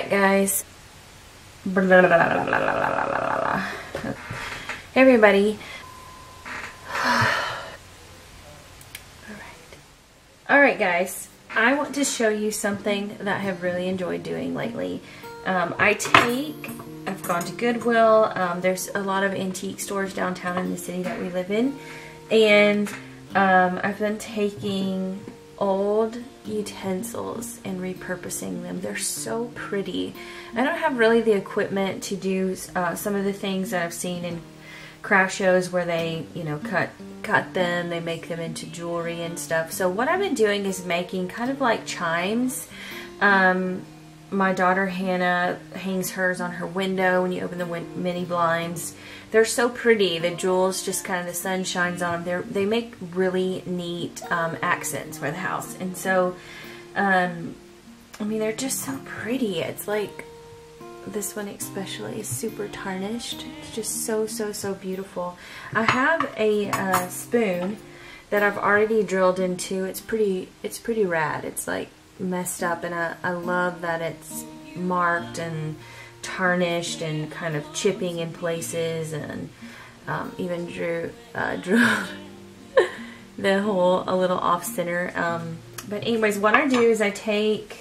Alright guys. Hey everybody. Alright guys, I want to show you something that I have really enjoyed doing lately. I've gone to Goodwill. There's a lot of antique stores downtown in the city that we live in. And I've been taking old utensils and repurposing them. They're so pretty. I don't have really the equipment to do some of the things that I've seen in craft shows where they, you know, cut them, they make them into jewelry and stuff. So what I've been doing is making kind of like chimes. My daughter Hannah hangs hers on her window when you open the mini blinds. They're so pretty. The jewels, just kind of the sun shines on them. They make really neat accents for the house. And so, I mean, they're just so pretty. It's like, this one especially is super tarnished. It's just so, so, so beautiful. I have a spoon that I've already drilled into. It's pretty rad. It's like messed up, and I love that it's marked and tarnished and kind of chipping in places, and even drew the hole a little off center. But anyways, what I do is I take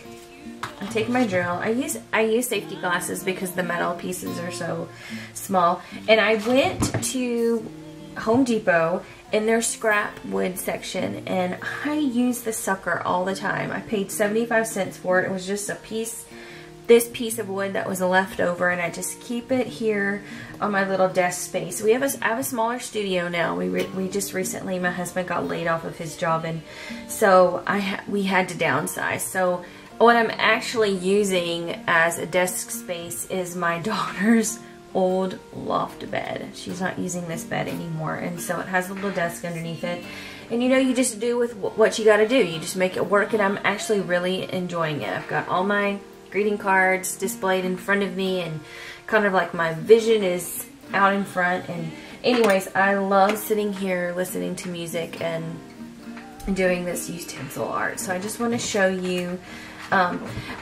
my drill. I use safety glasses because the metal pieces are so small. And I went to Home Depot in their scrap wood section, and I use the sucker all the time. I paid 75 cents for it. It was just this piece of wood that was left over, and I just keep it here on my little desk space. I have a smaller studio now. We just recently, my husband got laid off of his job, and so we had to downsize. So what I'm actually using as a desk space is my daughter's old loft bed. She's not using this bed anymore, and so it has a little desk underneath it. And you know, you just do with what you gotta do. You just make it work, and I'm actually really enjoying it. I've got all my greeting cards displayed in front of me, and kind of like my vision is out in front. And anyways, I love sitting here listening to music and doing this utensil art. So I just want to show you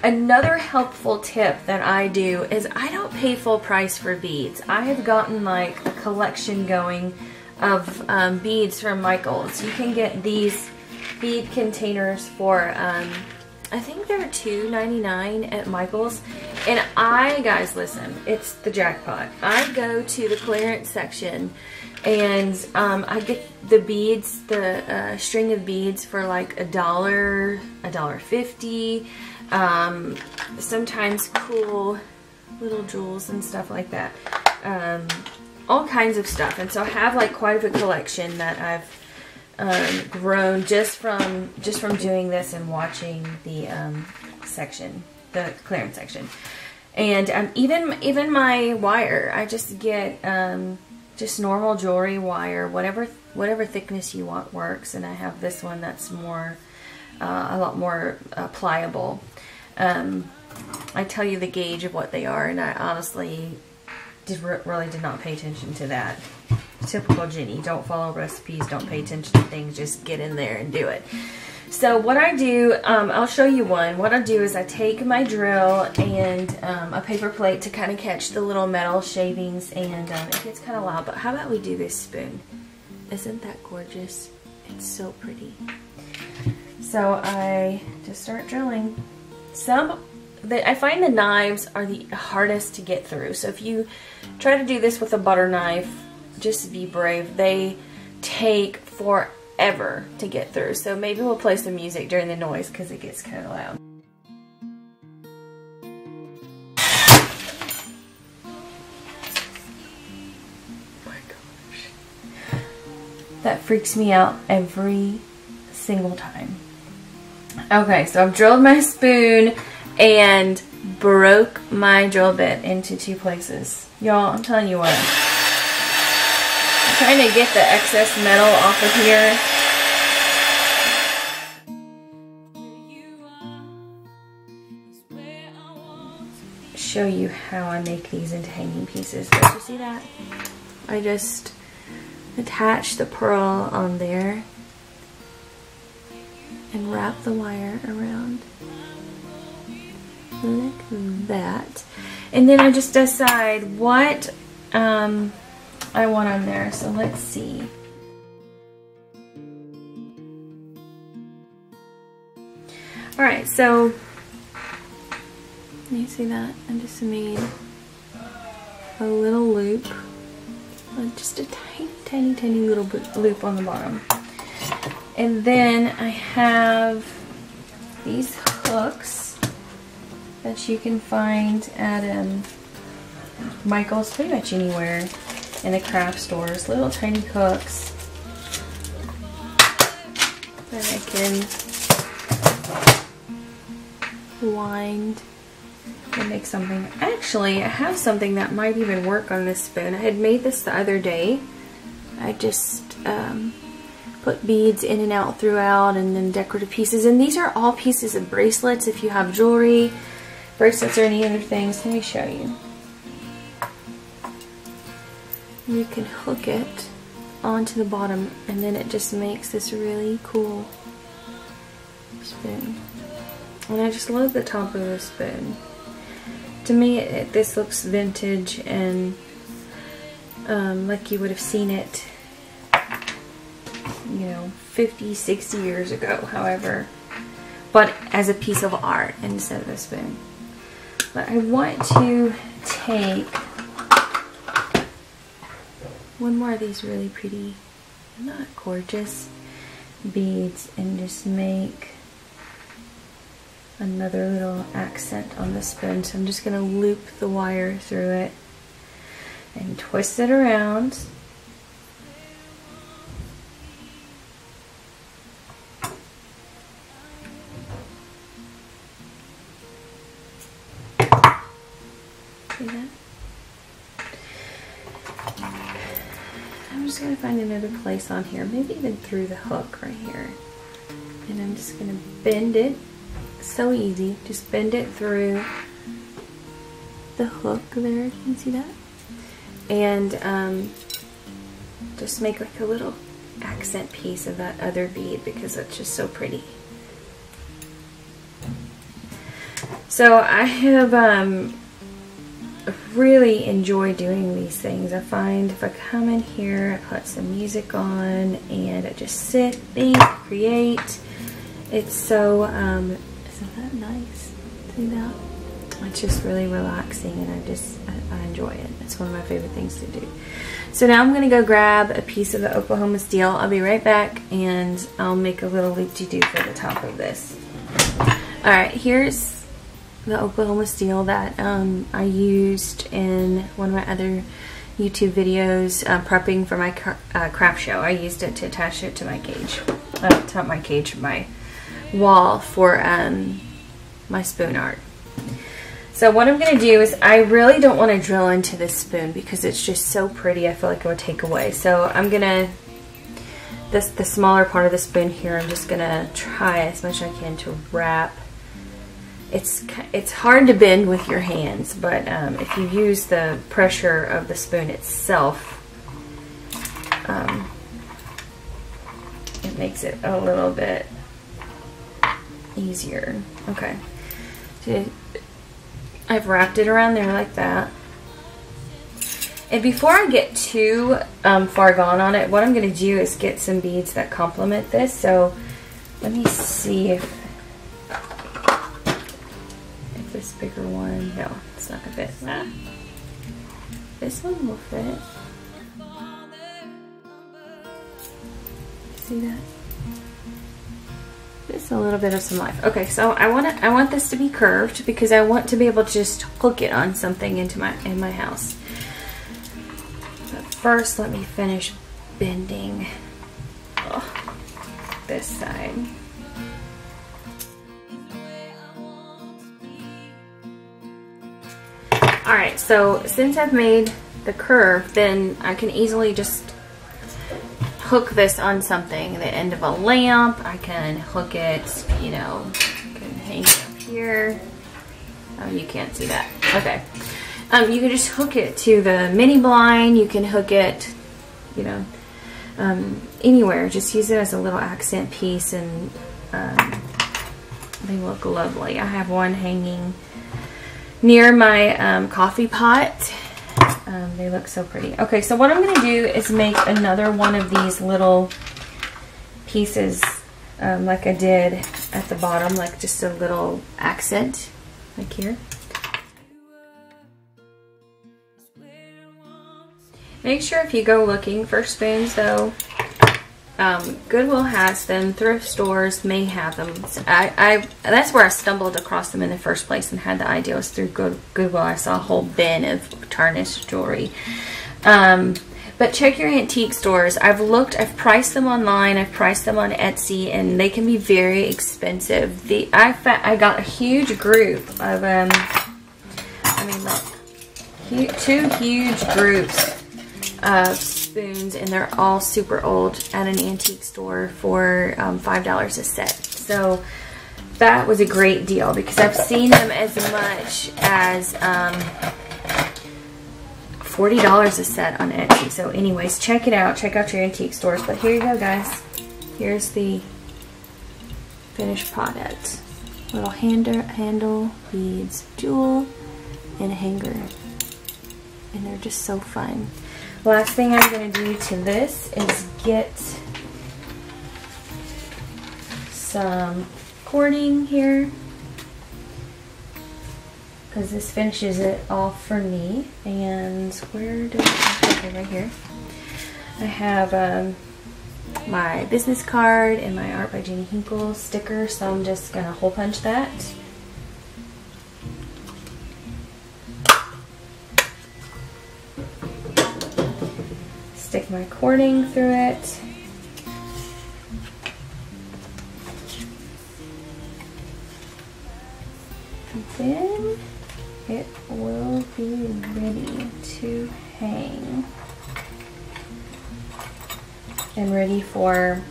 another helpful tip that I do is I don't pay full price for beads. I have gotten like a collection going of beads from Michaels. You can get these bead containers for I think they're $2.99 at Michaels. And guys, listen, it's the jackpot. I go to the clearance section, and I get the beads, the string of beads for like $1, $1.50. Sometimes cool little jewels and stuff like that. All kinds of stuff. And so I have like quite a collection that I've grown just from doing this and watching the section, the clearance section. And even my wire, I just get just normal jewelry wire, whatever thickness you want works. And I have this one that's more a lot more pliable. I tell you the gauge of what they are, and I honestly really did not pay attention to that. Typical Jenny, don't follow recipes, don't pay attention to things, just get in there and do it. So what I do, I'll show you one. What I do is I take my drill and a paper plate to kind of catch the little metal shavings, and it gets kind of loud, but how about we do this spoon? Isn't that gorgeous? It's so pretty. So I just start drilling. I find the knives are the hardest to get through. So if you try to do this with a butter knife, just be brave. They take forever to get through. So maybe we'll play some music during the noise because it gets kind of loud. Oh my gosh. That freaks me out every single time. Okay, so I've drilled my spoon and broke my drill bit into 2 places. Y'all, I'm telling you what. I'm trying to get the excess metal off of here. Show you how I make these into hanging pieces. Did you see that? I just attach the pearl on there and wrap the wire around. like that. And then I just decide what I want on there. So let's see. Alright, so you see that? I just made a little loop. Just a tiny little loop on the bottom. And then I have these hooks that you can find at Michael's, pretty much anywhere in the craft stores. Little tiny hooks that I can wind and make something. Actually, I have something that might even work on this spoon. I had made this the other day. I just put beads in and out throughout, and then decorative pieces. And these are all pieces of bracelets. If you have jewelry, bracelets, or any other things, let me show you. You can hook it onto the bottom, and then it just makes this really cool spoon. And I just love the top of the spoon. To me, this looks vintage and like you would have seen it, you know, 50, 60 years ago, however, but as a piece of art instead of a spoon. But I want to take one more of these really pretty, not gorgeous, beads and just make another little accent on the spoon. So I'm just going to loop the wire through it and twist it around. See that? I'm just going to find another place on here, maybe even through the hook right here. And I'm just going to bend it. So easy, just bend it through the hook there, can you see that? And just make like a little accent piece of that other bead because it's just so pretty. So I have really enjoyed doing these things. I find if I come in here, I put some music on and I just sit, think, create. It's so isn't that nice? See that? It's just really relaxing, and I enjoy it. It's one of my favorite things to do. So now I'm going to go grab a piece of the Oklahoma steel. I'll be right back, and I'll make a little loop-de-doo for the top of this. Alright, here's the Oklahoma steel that I used in one of my other YouTube videos prepping for my craft show. I used it to attach it to my cage. Not my cage, my wall for my spoon art. So what I'm going to do is, I really don't want to drill into this spoon because it's just so pretty. I feel like it would take away. So I'm going to, the smaller part of the spoon here, I'm just going to try as much as I can to wrap. It's hard to bend with your hands, but if you use the pressure of the spoon itself, it makes it a little bit easier. Okay, so I've wrapped it around there like that. And before I get too far gone on it, what I'm going to do is get some beads that complement this. So let me see if this bigger one, no, it's not going to fit. Nah. This one will fit. See that? Just a little bit of some life. Okay, so I want this to be curved because I want to be able to just hook it on something in my house. But first, let me finish bending this side. Alright, so since I've made the curve, then I can easily just hook this on something, the end of a lamp. I can hook it, you know, I can hang it up here. Oh, you can't see that. Okay. You can just hook it to the mini blind. You can hook it, you know, anywhere. Just use it as a little accent piece, and they look lovely. I have one hanging near my coffee pot. They look so pretty. Okay, so what I'm going to do is make another one of these little pieces like I did at the bottom, like just a little accent, like here. Make sure if you go looking for spoons though, Goodwill has them, thrift stores may have them. That's where I stumbled across them in the first place and had the idea, was through Goodwill. I saw a whole bin of tarnished jewelry. But check your antique stores. I've priced them online, I've priced them on Etsy, and they can be very expensive. I got a huge group of, I mean look, two huge groups of spoons, and they're all super old at an antique store for $5 a set. So that was a great deal because I've seen them as much as $40 a set on Etsy. So anyways, check it out. Check out your antique stores. But here you go, guys. Here's the finished product. Little handle, beads, jewel, and a hanger. And they're just so fun. Last thing I'm going to do to this is get some cording here, because this finishes it off for me. And where do I have it? Right here. I have my business card and my Art by Jenny Hinkle sticker, so I'm just going to hole punch that. Stick my cording through it. And then it will be ready to hang. And ready for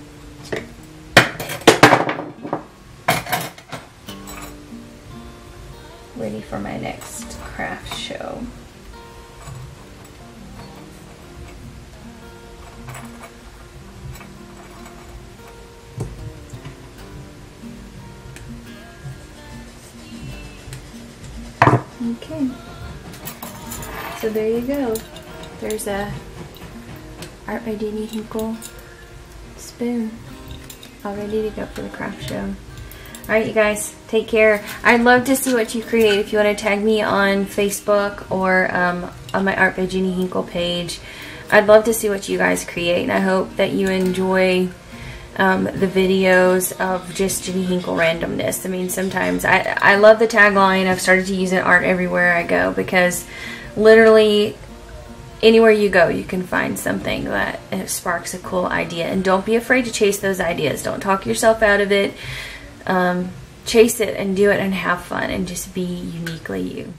my next craft show. Okay, so there you go. There's a Art by Jenny Hinkle spoon all ready to go for the craft show. Alright, you guys, take care. I'd love to see what you create. If you want to tag me on Facebook or on my Art by Jenny Hinkle page, I'd love to see what you guys create, and I hope that you enjoy the videos of just Jenny Hinkle randomness. I mean, sometimes I love the tagline. I've started to use it art everywhere I go, because literally anywhere you go you can find something that sparks a cool idea. And don't be afraid to chase those ideas. Don't talk yourself out of it. Chase it and do it and have fun and just be uniquely you.